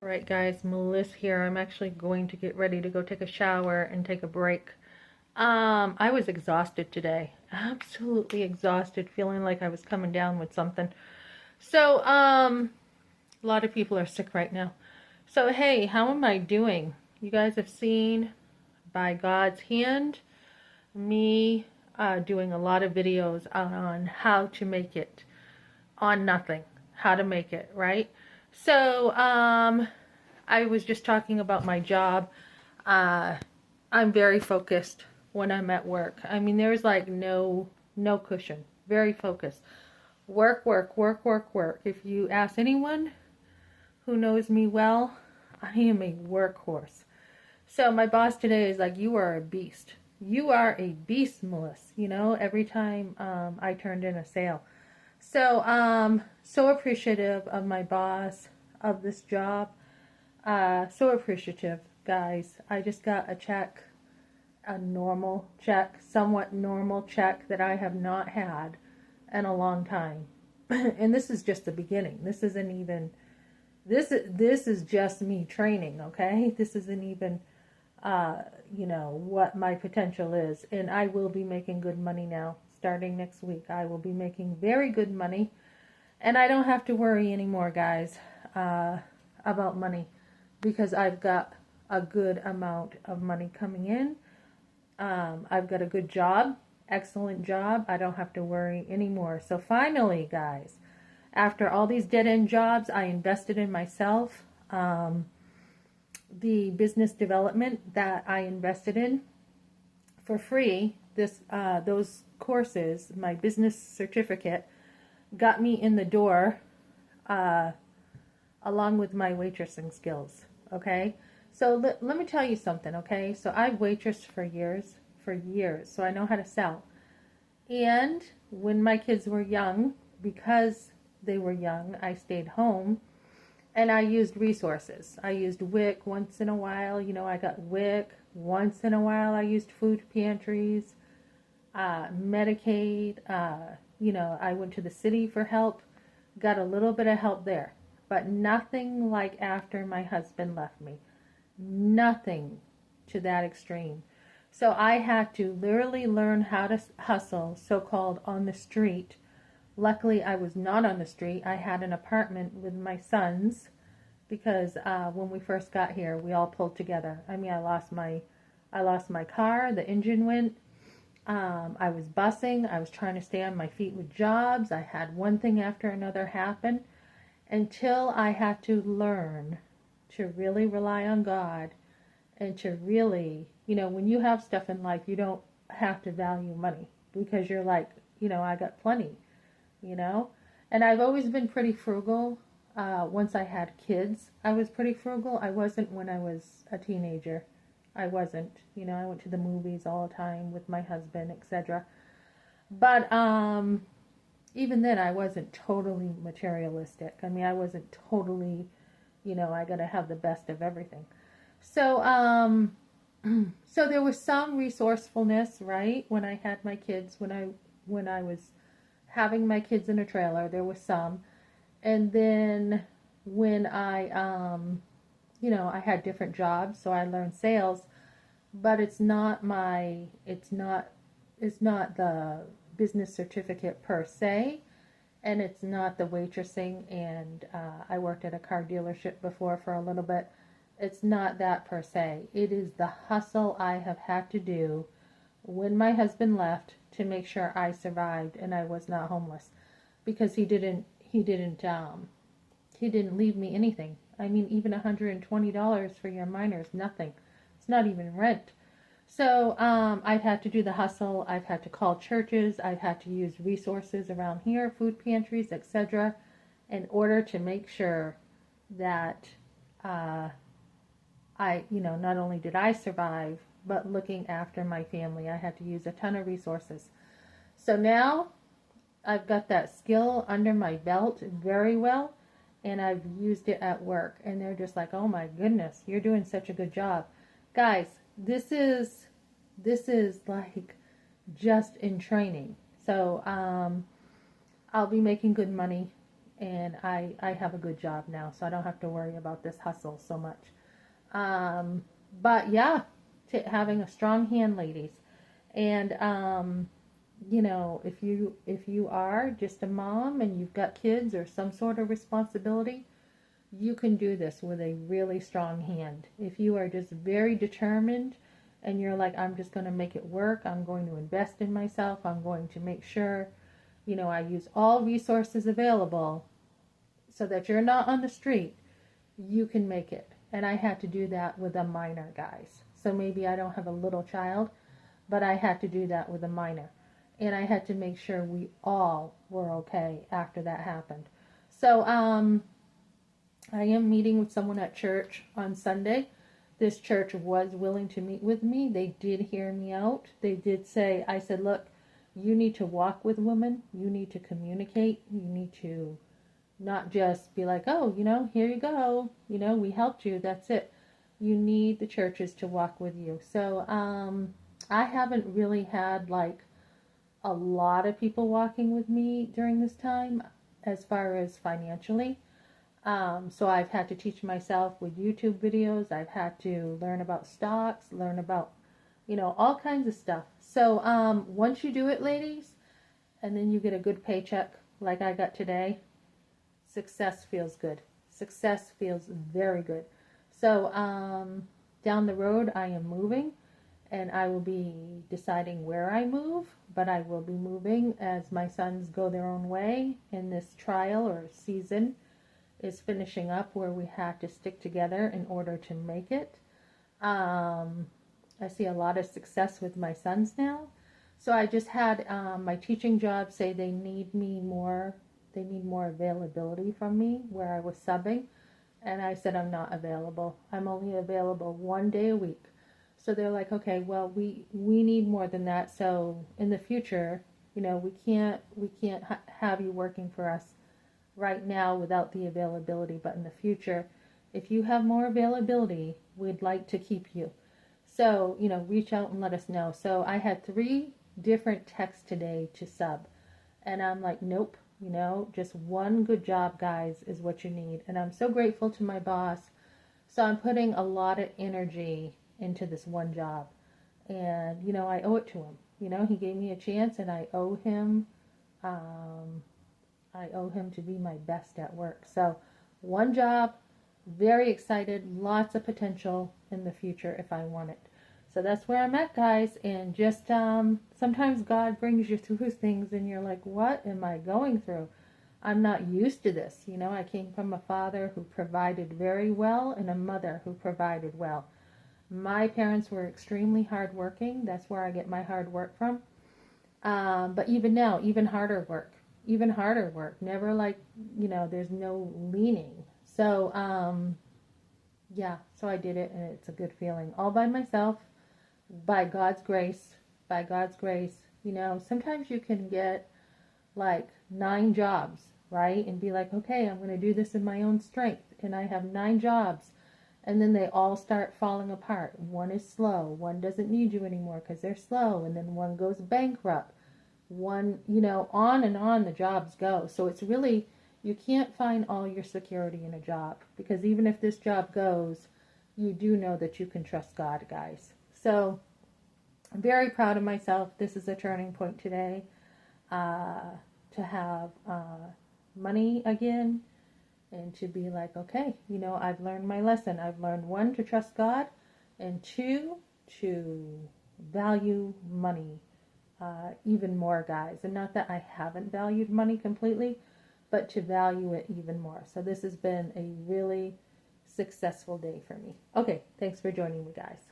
Alright guys, Melissa here. I'm actually going to get ready to go take a shower and take a break. I was exhausted today. Absolutely exhausted, feeling like I was coming down with something. So, a lot of people are sick right now. So, hey, how am I doing? You guys have seen, by God's hand, me doing a lot of videos on how to make it on nothing. How to make it, right? So, I was just talking about my job. Uh, I'm very focused when I'm at work. I mean, there's like no cushion. Very focused. Work, work, work, work, work. If you ask anyone who knows me well, I am a workhorse. So my boss today is like, "You are a beast. You are a beast, Melissa." You know, every time I turned in a sale. So so appreciative of my boss, of this job. So appreciative, guys. I just got a check, a normal check, somewhat normal check that I have not had in a long time. And this is just the beginning. This isn't even this is just me training, okay? This isn't even uh, what my potential is. And I will be making good money now. Starting next week, I will be making very good money. And I don't have to worry anymore, guys, about money because I've got a good amount of money coming in. I've got a good job, excellent job. I don't have to worry anymore. So finally, guys, after all these dead-end jobs, I invested in myself. The business development that I invested in for free, those courses, my business certificate, got me in the door uh, along with my waitressing skills. Okay, so let me tell you something. Okay, so I've waitressed for years, so I know how to sell. And when my kids were young, because they were young, I stayed home and I used resources. I used WIC once in a while. You know, I got WIC. Once in a while, I used food pantries, Medicaid. I went to the city for help, got a little bit of help there, but nothing like after my husband left me. Nothing to that extreme. So I had to literally learn how to hustle, so-called on the street. Luckily, I was not on the street. I had an apartment with my sons because when we first got here, we all pulled together. I mean, I lost my car. The engine went. I was busing. I was trying to stay on my feet with jobs. I had one thing after another happen until I had to learn to really rely on God and to really, when you have stuff in life, you don't have to value money because you're like, I got plenty, you know? And I've always been pretty frugal. Once I had kids, I was pretty frugal. I wasn't when I was a teenager. I wasn't. I went to the movies all the time with my husband, etc. But even then, I wasn't totally materialistic. I mean, I wasn't totally, I gotta have the best of everything. So, so there was some resourcefulness, right? When I had my kids, when I was having my kids in a trailer, there was some. And then when I had different jobs, so I learned sales, but it's not the business certificate per se, and it's not the waitressing. And I worked at a car dealership before for a little bit. It's not that per se. It is the hustle I have had to do when my husband left to make sure I survived and I was not homeless, because he didn't leave me anything. I mean, even $120 for your minor is nothing. It's not even rent. So I've had to do the hustle. I've had to call churches. I've had to use resources around here, food pantries, etc., in order to make sure that uh, not only did I survive, but looking after my family. I had to use a ton of resources. So now I've got that skill under my belt very well, and I've used it at work. And they're just like, "Oh my goodness, you're doing such a good job." Guys, this is like just in training. So I'll be making good money, and I have a good job now, so I don't have to worry about this hustle so much. Um, but yeah, having a strong hand, ladies. And you know, if you are just a mom and you've got kids or some sort of responsibility, you can do this with a really strong hand. If you are just very determined and you're like, I'm just going to make it work, I'm going to invest in myself, I'm going to make sure, you know, I use all resources available so that you're not on the street, you can make it. And I had to do that with a minor, guys. So maybe I don't have a little child, but I had to do that with a minor. And I had to make sure we all were okay after that happened. So I am meeting with someone at church on Sunday. This church was willing to meet with me. They did hear me out. They did say, I said, look, you need to walk with women. You need to communicate. You need to not just be like, oh, you know, here you go. You know, we helped you. That's it. You need the churches to walk with you. So I haven't really had like a lot of people walking with me during this time as far as financially. So I've had to teach myself with YouTube videos. I've had to learn about stocks, learn about, you know, all kinds of stuff. So once you do it, ladies, and then you get a good paycheck like I got today, success feels good. Success feels very good. So down the road, I am moving, and I will be deciding where I move, but I will be moving as my sons go their own way in this trial or season is finishing up where we have to stick together in order to make it. I see a lot of success with my sons now. So I just had my teaching job say they need more availability from me where I was subbing. And I said, I'm not available. I'm only available 1 day a week. So they're like, okay, well, we need more than that. So in the future, you know, we can't have you working for us right now without the availability. But in the future, if you have more availability, we'd like to keep you. So, you know, reach out and let us know. So I had 3 different texts today to sub. And I'm like, nope, you know, just one good job, guys, is what you need. And I'm so grateful to my boss. So I'm putting a lot of energy into this one job. And, you know, I owe it to him. You know, he gave me a chance and I owe him to be my best at work. So one job, very excited, lots of potential in the future if I want it. So that's where I'm at, guys. And just sometimes God brings you through things and you're like, what am I going through? I'm not used to this. You know, I came from a father who provided very well and a mother who provided well. My parents were extremely hardworking. That's where I get my hard work from. But even now, even harder work. Never like, you know, there's no leaning. So, yeah, so I did it and it's a good feeling. All by myself, by God's grace, you know, sometimes you can get like 9 jobs, right? And be like, okay, I'm going to do this in my own strength. And I have 9 jobs. And then they all start falling apart. One is slow. One doesn't need you anymore because they're slow. And then one goes bankrupt. One, you know, on and on the jobs go. So it's really, you can't find all your security in a job. Because even if this job goes, you do know that you can trust God, guys. So I'm very proud of myself. This is a turning point today. To have money again. And to be like, okay, you know, I've learned my lesson. I've learned 1, to trust God, and 2, to value money even more, guys. And not that I haven't valued money completely, but to value it even more. So this has been a really successful day for me. Okay, thanks for joining me, guys.